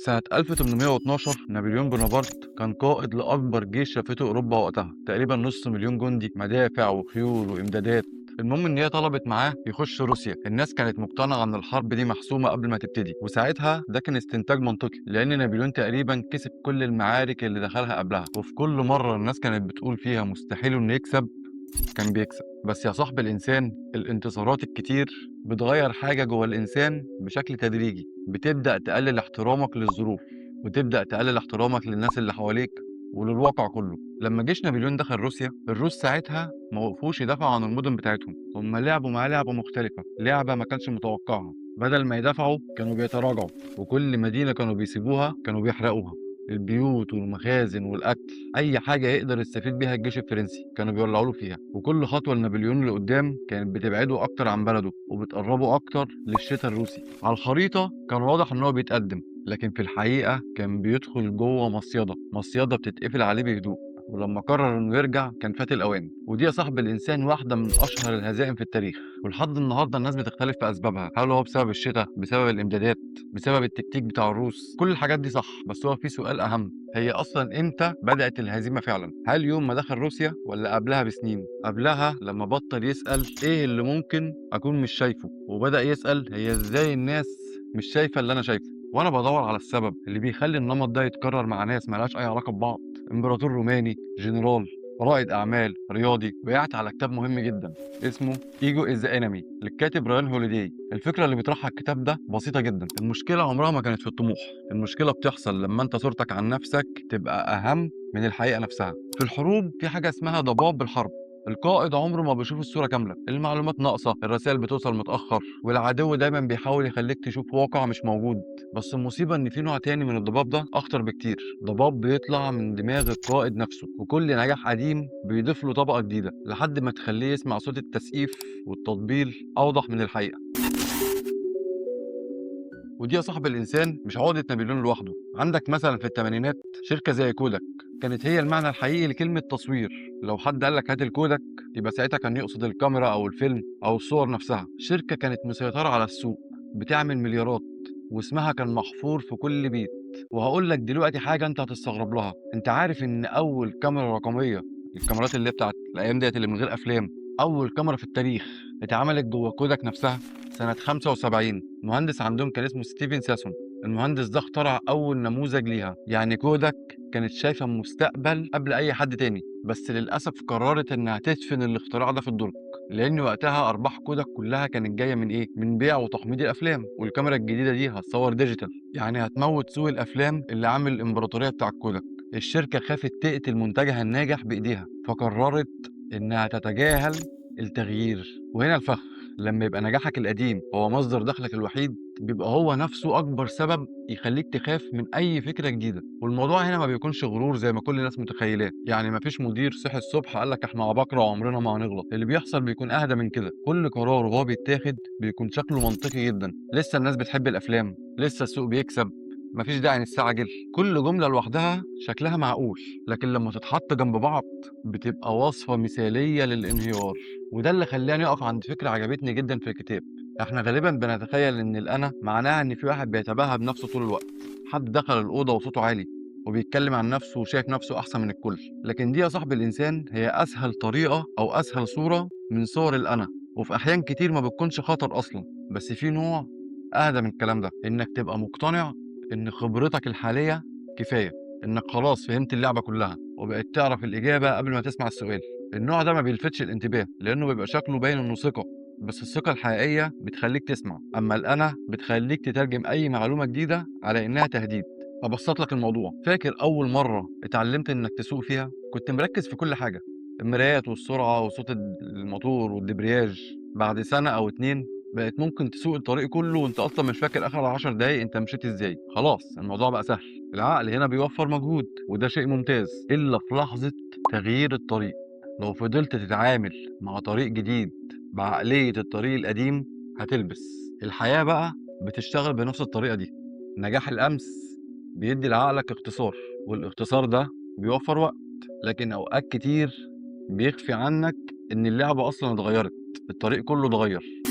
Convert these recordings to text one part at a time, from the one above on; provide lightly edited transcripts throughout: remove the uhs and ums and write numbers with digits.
سنة 1812 نابليون بونابرت كان قائد لأكبر جيش شافته أوروبا وقتها، تقريبا نص مليون جندي، مدافع وخيول وإمدادات. المهم إن هي طلبت معاه يخش روسيا. الناس كانت مقتنعة إن الحرب دي محسومة قبل ما تبتدي، وساعتها ده كان استنتاج منطقي، لأن نابليون تقريبا كسب كل المعارك اللي دخلها قبلها، وفي كل مرة الناس كانت بتقول فيها مستحيل إنه يكسب كان بيكسب. بس يا صاحب الإنسان، الانتصارات الكتير بتغير حاجة جوه الإنسان بشكل تدريجي. بتبدأ تقلل احترامك للظروف، وتبدأ تقلل احترامك للناس اللي حواليك وللواقع كله. لما جيش نابليون دخل روسيا، الروس ساعتها ما وقفوش يدافعوا عن المدن بتاعتهم، هم لعبوا معاه لعبة مختلفة، لعبة ما كانش متوقعها. بدل ما يدافعوا كانوا بيتراجعوا، وكل مدينة كانوا بيسيبوها كانوا بيحرقوها. البيوت والمخازن والأكل، اي حاجه يقدر يستفيد بيها الجيش الفرنسي كانوا بيولعوا له فيها. وكل خطوه لنابليون لقدام كانت بتبعده اكتر عن بلده وبتقربه اكتر للشتاء الروسي. على الخريطه كان واضح ان هو بيتقدم، لكن في الحقيقه كان بيدخل جوه مصيده بتتقفل عليه بهدوء. ولما قرر انه يرجع كان فات الاوان. ودي يا صاحب الانسان واحده من اشهر الهزائم في التاريخ، ولحد النهارده الناس بتختلف في اسبابها. هل هو بسبب الشتاء، بسبب الامدادات، بسبب التكتيك بتاع الروس؟ كل الحاجات دي صح، بس هو في سؤال اهم: هي اصلا امتى بدات الهزيمه فعلا؟ هل يوم ما دخل روسيا، ولا قبلها بسنين؟ قبلها لما بطل يسال ايه اللي ممكن اكون مش شايفه، وبدا يسال هي ازاي الناس مش شايفه اللي انا شايفه. وانا بدور على السبب اللي بيخلي النمط ده يتكرر مع ناس ملهاش اي علاقه ببعض. امبراطور روماني، جنرال، رائد اعمال، رياضي. وقعت على كتاب مهم جدا اسمه ايجو از انمي للكاتب ريان هوليداي. الفكره اللي بيطرحها الكتاب ده بسيطه جدا: المشكله عمرها ما كانت في الطموح، المشكله بتحصل لما انت صورتك عن نفسك تبقى اهم من الحقيقه نفسها. في الحروب في حاجه اسمها ضباب الحرب. القائد عمره ما بيشوف الصورة كاملة، المعلومات ناقصة، الرسائل بتوصل متأخر، والعدو دايما بيحاول يخليك تشوف واقع مش موجود. بس المصيبة إن في نوع تاني من الضباب ده أخطر بكتير، ضباب بيطلع من دماغ القائد نفسه، وكل نجاح قديم بيضيف له طبقة جديدة لحد ما تخليه يسمع صوت التسقيف والتطبيل أوضح من الحقيقة. ودي يا صاحب الإنسان مش عقدة نابليون لوحده. عندك مثلا في الثمانينات شركة زي كوداك، كانت هي المعنى الحقيقي لكلمة تصوير. لو حد قال لك هات الكوداك، يبقى ساعتها كان يقصد الكاميرا أو الفيلم أو الصور نفسها. الشركة كانت مسيطرة على السوق، بتعمل مليارات، واسمها كان محفور في كل بيت. وهقول لك دلوقتي حاجة أنت هتستغرب لها: أنت عارف إن أول كاميرا رقمية، الكاميرات اللي بتاعت الأيام ديت اللي من غير أفلام، أول كاميرا في التاريخ اتعملت جوه كوداك نفسها سنة 75؟ مهندس عندهم كان اسمه ستيفن ساسون. المهندس ده اخترع أول نموذج ليها. يعني كوداك كانت شايفة المستقبل قبل أي حد تاني، بس للأسف قررت إنها تدفن الاختراع ده في الدرج، لأن وقتها أرباح كوداك كلها كانت جاية من إيه؟ من بيع وتحميض الأفلام. والكاميرا الجديدة دي هتصور ديجيتال، يعني هتموت سوق الأفلام اللي عامل الإمبراطورية بتاع كوداك. الشركة خافت تقتل منتجها الناجح بإيديها، فقررت إنها تتجاهل التغيير. وهنا الفخ: لما يبقى نجاحك القديم هو مصدر دخلك الوحيد، بيبقى هو نفسه أكبر سبب يخليك تخاف من أي فكرة جديدة. والموضوع هنا ما بيكونش غرور زي ما كل الناس متخيلاه، يعني ما فيش مدير صحي الصبح قال لك احنا عباقرة وعمرنا ما هنغلط. اللي بيحصل بيكون أهدى من كده. كل قرار وهو بيتاخد بيكون شكله منطقي جدا. لسه الناس بتحب الأفلام، لسه السوق بيكسب، مفيش داعي نستعجل. كل جملة لوحدها شكلها معقول، لكن لما تتحط جنب بعض بتبقى وصفة مثالية للانهيار. وده اللي خلاني أقف عند فكرة عجبتني جدا في الكتاب. احنا غالبا بنتخيل ان الانا معناها ان في واحد بيتباهى بنفسه طول الوقت، حد دخل الاوضه وصوته عالي وبيتكلم عن نفسه وشايف نفسه احسن من الكل. لكن دي يا صاحب الانسان هي اسهل طريقه او اسهل صوره من صور الانا، وفي احيان كتير ما بتكونش خطر اصلا. بس في نوع اهدى من الكلام ده: انك تبقى مقتنع ان خبرتك الحاليه كفايه، انك خلاص فهمت اللعبه كلها وبقيت تعرف الاجابه قبل ما تسمع السؤال. النوع ده ما بيلفتش الانتباه لانه بيبقى شكله باين انه ثقه، بس الثقة الحقيقية بتخليك تسمع، أما الأنا بتخليك تترجم أي معلومة جديدة على إنها تهديد. أبسط لك الموضوع: فاكر أول مرة اتعلمت إنك تسوق فيها؟ كنت مركز في كل حاجة، المرايات والسرعة وصوت الموتور والدبرياج. بعد سنة أو اتنين بقت ممكن تسوق الطريق كله وانت اصلا مش فاكر اخر 10 دقايق انت مشيت ازاي. خلاص الموضوع بقى سهل. العقل هنا بيوفر مجهود، وده شيء ممتاز الا في لحظة تغيير الطريق. لو فضلت تتعامل مع طريق جديد بعقلية الطريق القديم هتلبس. الحياة بقى بتشتغل بنفس الطريقة دي. نجاح الأمس بيدي لعقلك اختصار، والاختصار ده بيوفر وقت، لكن أوقات كتير بيخفي عنك إن اللعبة أصلا اتغيرت، الطريق كله اتغير.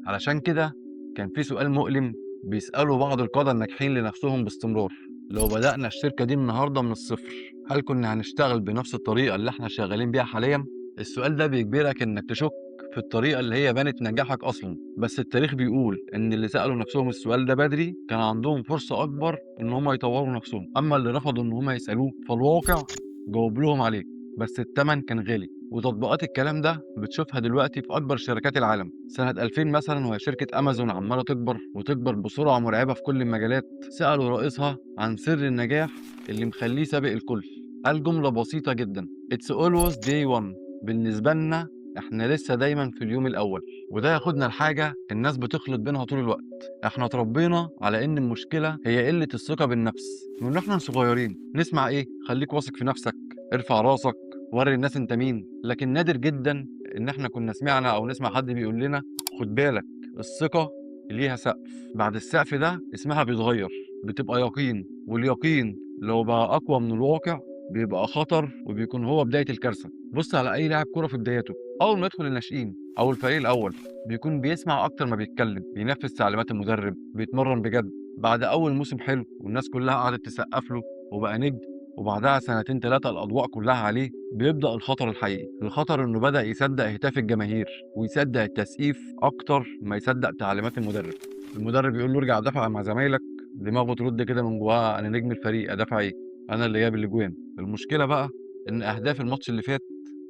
علشان كده كان في سؤال مؤلم بيسألوا بعض القادة الناجحين لنفسهم باستمرار، لو بدأنا الشركة دي النهاردة من الصفر، هل كنا هنشتغل بنفس الطريقة اللي احنا شغالين بيها حاليا؟ السؤال ده بيجبرك انك تشك في الطريقة اللي هي بنت نجاحك أصلا. بس التاريخ بيقول إن اللي سألوا نفسهم السؤال ده بدري كان عندهم فرصة أكبر إن هم يطوروا نفسهم، أما اللي رفضوا إن هم يسألوه فالواقع جاوب لهم عليه، بس التمن كان غالي. وتطبيقات الكلام ده بتشوفها دلوقتي في أكبر شركات العالم. سنة 2000 مثلا وهي شركة أمازون عمالة تكبر وتكبر بسرعة مرعبة في كل المجالات، سألوا رئيسها عن سر النجاح اللي مخليه سابق الكل. قال جملة بسيطة جدا: It's always day one. بالنسبة لنا احنا لسه دايما في اليوم الأول. وده ياخدنا لحاجة الناس بتخلط بينها طول الوقت. احنا اتربينا على ان المشكلة هي قلة الثقة بالنفس من واحنا صغيرين. نسمع ايه؟ خليك واثق في نفسك، ارفع راسك، وري الناس انت مين. لكن نادر جدا ان احنا كنا سمعنا او نسمع حد بيقول لنا خد بالك، الثقة ليها سقف، بعد السقف ده اسمها بيتغير، بتبقى يقين، واليقين لو بقى اقوى من الواقع بيبقى خطر وبيكون هو بداية الكارثة. بص على اي لاعب كرة في بدايته، اول ما يدخل الناشئين او الفريق الاول بيكون بيسمع اكتر ما بيتكلم، بينفذ تعليمات المدرب، بيتمرن بجد. بعد اول موسم حلو والناس كلها قعدت تسقف له وبقى نجم، وبعدها سنتين ثلاثة الأضواء كلها عليه، بيبدأ الخطر الحقيقي. الخطر إنه بدأ يصدق هتاف الجماهير ويصدق التسقيف أكتر ما يصدق تعليمات المدرب. المدرب يقول له ارجع دافع مع زمايلك، دماغه ترد كده من جواها: أنا نجم الفريق، أدافع إيه؟ أنا اللي جايب الأجوان. المشكلة بقى إن أهداف الماتش اللي فات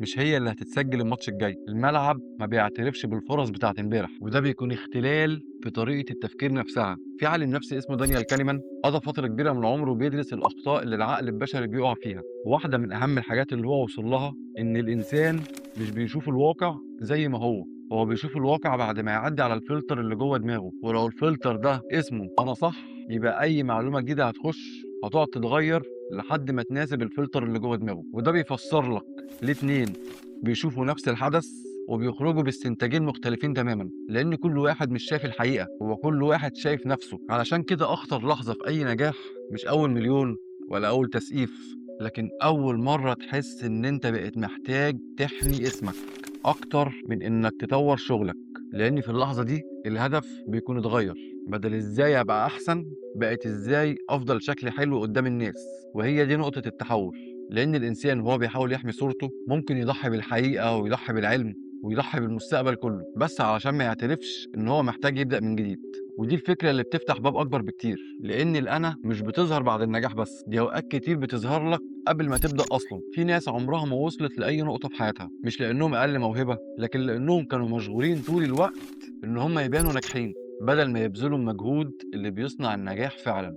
مش هي اللي هتتسجل الماتش الجاي. الملعب ما بيعترفش بالفرص بتاعت امبارح، وده بيكون اختلال في طريقة التفكير نفسها. في عالم نفسي اسمه دانيال كانيمان قضى فترة كبيرة من عمره بيدرس الأخطاء اللي العقل البشري بيقع فيها. واحدة من أهم الحاجات اللي هو وصل لها إن الإنسان مش بيشوف الواقع زي ما هو بيشوف الواقع بعد ما يعدي على الفلتر اللي جوه دماغه. ولو الفلتر ده اسمه أنا صح، يبقى أي معلومة جديدة هتقعد تتغير لحد ما تناسب الفلتر اللي جوه دماغه. وده بيفسر لك ليه اتنين بيشوفوا نفس الحدث وبيخرجوا باستنتاجين مختلفين تماما، لان كل واحد مش شايف الحقيقه، هو كل واحد شايف نفسه. علشان كده اخطر لحظه في اي نجاح مش اول مليون ولا اول تسقيف، لكن اول مره تحس ان انت بقيت محتاج تحمي اسمك اكتر من انك تطور شغلك. لان في اللحظه دي الهدف بيكون اتغير، بدل ازاي ابقى احسن بقت ازاي افضل شكلي حلو قدام الناس. وهي دي نقطه التحول. لأن الإنسان وهو بيحاول يحمي صورته ممكن يضحي بالحقيقة ويضحي بالعلم ويضحي بالمستقبل كله، بس علشان ما يعترفش إن هو محتاج يبدأ من جديد. ودي الفكرة اللي بتفتح باب أكبر بكتير، لأن الأنا مش بتظهر بعد النجاح بس، دي أوقات كتير بتظهر لك قبل ما تبدأ أصلا. في ناس عمرها ما وصلت لأي نقطة في حياتها مش لأنهم أقل موهبة، لكن لأنهم كانوا مشغولين طول الوقت إن هم يبانوا ناجحين بدل ما يبذلوا المجهود اللي بيصنع النجاح فعلا.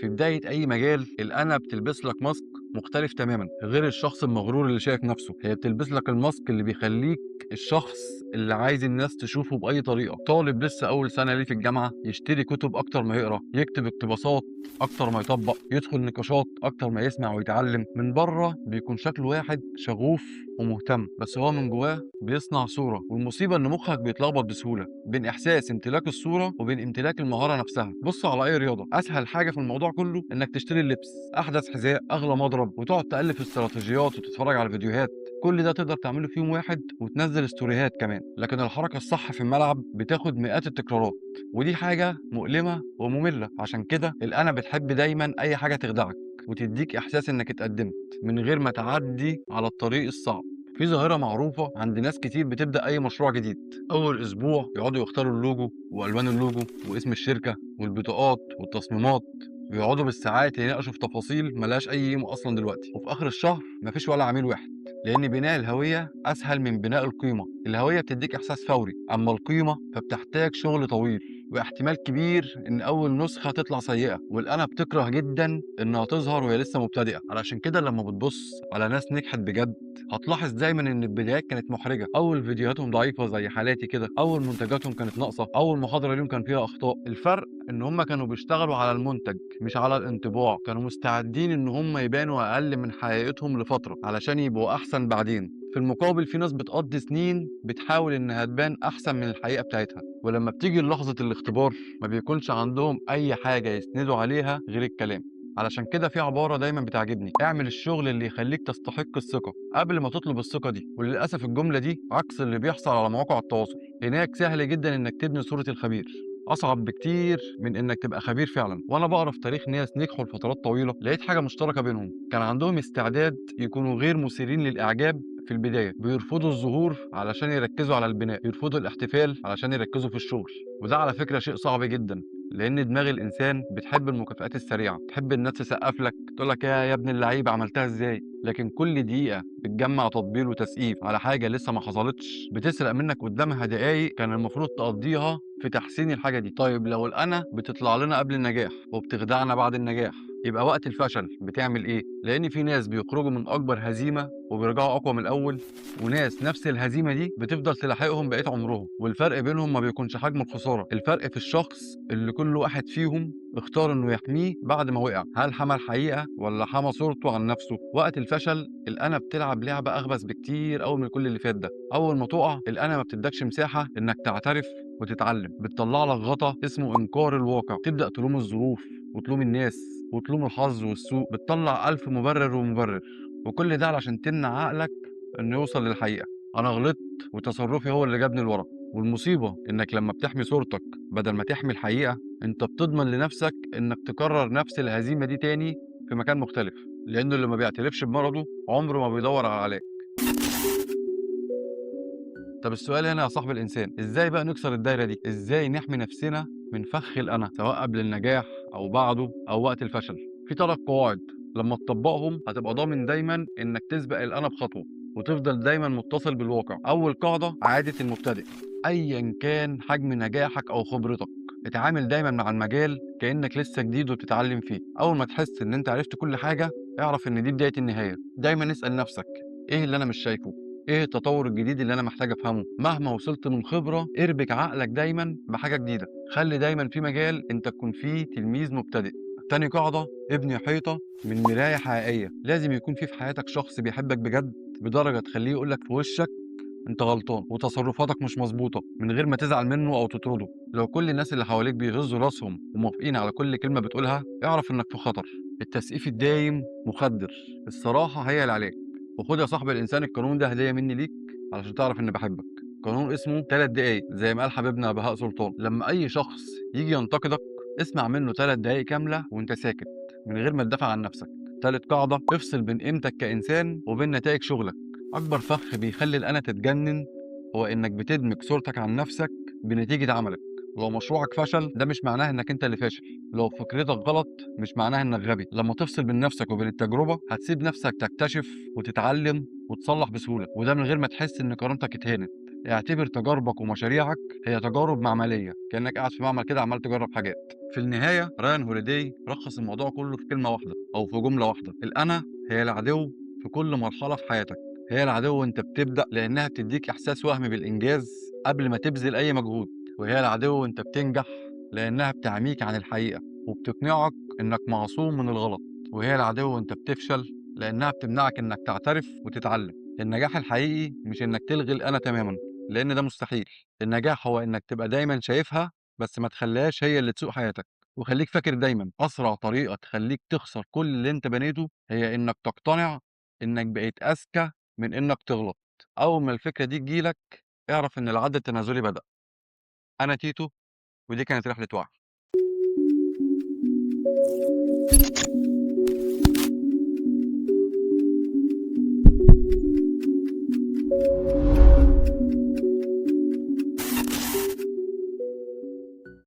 في بداية أي مجال الأنا بتلبس لك ماسك مختلف تماما غير الشخص المغرور اللي شايف نفسه. هي بتلبس لك الماسك اللي بيخليك الشخص اللي عايز الناس تشوفه بأي طريقة. طالب لسه أول سنة ليه في الجامعة يشتري كتب أكتر ما يقرأ، يكتب اقتباسات أكتر ما يطبق، يدخل نقاشات أكتر ما يسمع ويتعلم. من بره بيكون شكله واحد شغوف ومهتم، بس هو من جواه بيصنع صورة. والمصيبة إن مخك بيتلخبط بسهولة بين إحساس امتلاك الصورة وبين امتلاك المهارة نفسها. بص على أي رياضة، أسهل حاجة في الموضوع كله إنك تشتري اللبس، أحدث حذاء، أغلى مضرب، وتقعد تألف استراتيجيات وتتفرج على فيديوهات. كل ده تقدر تعمله في يوم واحد وتنزل ستوريهات كمان. لكن الحركة الصح في الملعب بتاخد مئات التكرارات، ودي حاجة مؤلمة ومملة. عشان كده الأنا بتحب دايما أي حاجة تخدعك وتديك إحساس إنك اتقدمت من غير ما تعدي على الطريق الصعب. في ظاهرة معروفة عند ناس كتير بتبدأ أي مشروع جديد، أول أسبوع يقعدوا يختاروا اللوجو وألوان اللوجو واسم الشركة والبطاقات والتصميمات، بيقعدوا بالساعات يناقشوا في تفاصيل ملهاش أي قيمة أصلا دلوقتي. وفي آخر الشهر مفيش ولا عميل واحد، لأن بناء الهوية أسهل من بناء القيمة. الهوية بتديك إحساس فوري، أما القيمة فبتحتاج شغل طويل واحتمال كبير ان اول نسخه تطلع سيئه. والانا بتكره جدا انها تظهر وهي لسه مبتدئه. علشان كده لما بتبص على ناس نجحت بجد هتلاحظ دايما ان البدايات كانت محرجه، اول فيديوهاتهم ضعيفه زي حالاتي كده، اول منتجاتهم كانت ناقصه، اول محاضره ليهم كان فيها اخطاء. الفرق ان هم كانوا بيشتغلوا على المنتج مش على الانطباع، كانوا مستعدين ان هم يبانوا اقل من حقيقتهم لفتره علشان يبقوا احسن بعدين. في المقابل في ناس بتقضي سنين بتحاول انها تبان احسن من الحقيقه بتاعتها، ولما بتيجي لحظه الاختبار ما بيكونش عندهم اي حاجه يسندوا عليها غير الكلام. علشان كده في عبارة دايما بتعجبني: اعمل الشغل اللي يخليك تستحق الثقة قبل ما تطلب الثقة دي. وللأسف الجملة دي عكس اللي بيحصل على مواقع التواصل. هناك سهل جدا انك تبني صورة الخبير، اصعب بكتير من انك تبقى خبير فعلا. وانا بقرا في تاريخ ناس نجحوا لفترات طويله، لقيت حاجه مشتركه بينهم: كان عندهم استعداد يكونوا غير مثيرين للاعجاب في البدايه، بيرفضوا الظهور علشان يركزوا على البناء، يرفضوا الاحتفال علشان يركزوا في الشغل. وده على فكره شيء صعب جدا، لان دماغ الانسان بتحب المكافآت السريعه، تحب الناس تسقف لك تقول لك يا ابن اللعيبه عملتها ازاي. لكن كل دقيقه بتجمع تطبيل وتسقيف على حاجه لسه ما حصلتش بتسرق منك قدامها دقايق كان المفروض تقضيها في تحسين الحاجه دي. طيب لو الانا بتطلع لنا قبل النجاح وبتخدعنا بعد النجاح، يبقى وقت الفشل بتعمل ايه؟ لان في ناس بيخرجوا من اكبر هزيمه وبيرجعوا اقوى من الاول، وناس نفس الهزيمه دي بتفضل تلاحقهم بقيه عمرهم. والفرق بينهم ما بيكونش حجم الخساره، الفرق في الشخص اللي كل واحد فيهم اختار انه يحميه بعد ما وقع. هل حمى الحقيقه ولا حمى صورته عن نفسه؟ وقت الفشل الانا بتلعب لعبه اخبث بكتير قوي من كل اللي فات ده. اول ما تقع الانا ما بتدكش مساحه انك تعترف وتتعلم، بتطلع لك غطا اسمه انكار الواقع، تبدا تلوم الظروف وتلوم الناس وتلوم الحظ والسوق، بتطلع الف مبرر ومبرر، وكل ده علشان تمنع عقلك انه يوصل للحقيقه. انا غلطت وتصرفي هو اللي جابني لورا. والمصيبه انك لما بتحمي صورتك بدل ما تحمي الحقيقه، انت بتضمن لنفسك انك تكرر نفس الهزيمه دي تاني في مكان مختلف، لانه اللي ما بيعترفش بمرضه عمره ما بيدور على علاج. طب السؤال هنا يا صاحب الإنسان: إزاي بقى نكسر الدايرة دي؟ إزاي نحمي نفسنا من فخ الأنا سواء قبل النجاح أو بعده أو وقت الفشل؟ في 3 قواعد لما تطبقهم هتبقى ضامن دايما إنك تسبق الأنا بخطوة وتفضل دايما متصل بالواقع. أول قاعدة: عادة المبتدئ. أيا كان حجم نجاحك أو خبرتك، اتعامل دايما مع المجال كأنك لسه جديد وبتتعلم فيه. أول ما تحس إن أنت عرفت كل حاجة، اعرف إن دي بداية النهاية. دايما اسأل نفسك: إيه اللي أنا مش شايفه؟ ايه التطور الجديد اللي انا محتاج افهمه؟ مهما وصلت من خبره، اربك عقلك دايما بحاجه جديده. خلي دايما في مجال انت تكون فيه تلميذ مبتدئ. تاني قاعده: ابني حيطه من مرايه حقيقيه. لازم يكون في حياتك شخص بيحبك بجد بدرجه تخليه يقولك في وشك انت غلطان وتصرفاتك مش مظبوطه من غير ما تزعل منه او تطرده. لو كل الناس اللي حواليك بيهزوا راسهم وموافقين على كل كلمه بتقولها، اعرف انك في خطر. التسقيف الدايم مخدر، الصراحه هي اللي عليك. وخد يا صاحب الانسان القانون ده هديه مني ليك علشان تعرف اني بحبك. قانون اسمه 3 دقايق، زي ما قال حبيبنا بهاء سلطان: لما اي شخص يجي ينتقدك، اسمع منه 3 دقايق كامله وانت ساكت من غير ما تدافع عن نفسك. تالت قاعده: افصل بين قيمتك كانسان وبين نتائج شغلك. اكبر فخ بيخلي الانا تتجنن هو انك بتدمج صورتك عن نفسك بنتيجه عملك. لو مشروعك فشل، ده مش معناه انك انت اللي فاشل. لو فكرتك غلط، مش معناها انك غبي. لما تفصل بين نفسك وبين التجربه، هتسيب نفسك تكتشف وتتعلم وتصلح بسهوله، وده من غير ما تحس ان كرامتك اتهانت. اعتبر تجاربك ومشاريعك هي تجارب معمليه، كانك قاعد في معمل كده عمال تجرب حاجات. في النهايه رايان هوليداي لخص الموضوع كله في كلمه واحده او في جمله واحده: الانا هي العدو في كل مرحله في حياتك. هي العدو وانت بتبدأ لأنها بتديك إحساس وهمي بالإنجاز قبل ما تبذل أي مجهود. وهي العدو وانت بتنجح لأنها بتعميك عن الحقيقة وبتقنعك إنك معصوم من الغلط. وهي العدو وانت بتفشل لأنها بتمنعك إنك تعترف وتتعلم. النجاح الحقيقي مش إنك تلغي الأنا تماما، لأن ده مستحيل. النجاح هو إنك تبقى دايما شايفها بس ما تخليهاش هي اللي تسوق حياتك. وخليك فاكر دايما: أسرع طريقة تخليك تخسر كل اللي انت بنيته هي إنك تقتنع إنك بقيت أذكى من إنك تغلط. أول ما الفكرة دي تجيلك، اعرف إن العد التنازلي بدأ. أنا تيتو، ودي كانت رحلة وعي.